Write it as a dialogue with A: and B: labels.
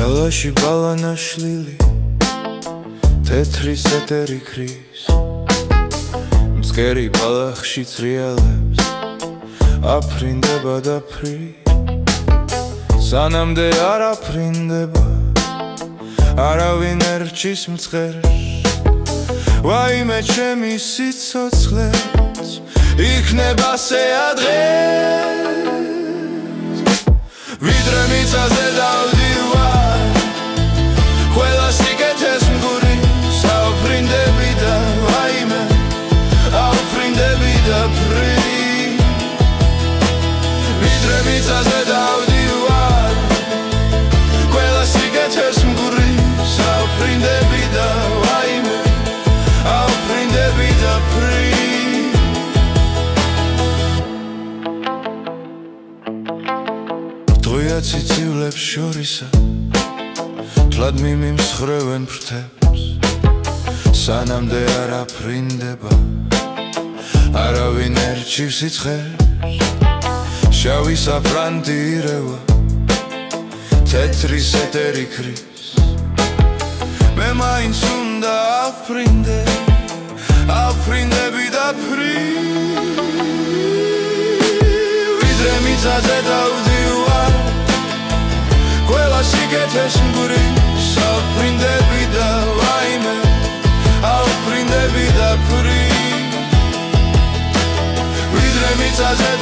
A: ბრალაში ბალანაშლილი თეთრი სეტერი ქრის მცკერი ბალახში წრიალებს აფრინდება და ფრი სანამდე არ აფრინდება არავინ ერჩის მწყერს ვაიმე ჩემი სიცოცხლეც იქნება ადრეს ვიდრე მიწაზე დავდივარ ყველა სიკეთეს მგური საუფრინდები და ვაიმე აუფრინდები და ფრი ვიდრე მიწაზე დავდივარ ყველა სიკეთეს მგური საუფრინდები და ვაიმე აუფრინდები და ფრი დროია ციცივლებს შორისა თლად მიმსხრევენ ფრთებს სანამდე არ აფრინდება არავინ ერჩივს სიცხეს შავი საფრანდი ირევა თეთრი სეტერი ქრის მე მაინც უნდა აფრინდები და ფრი ვიდრე მიწაზე დავდივარ ყველა სიკეთეს მგური საუფრინდები და ვაიმე აუფრინდები და ფრი ვიდრე მიწაზე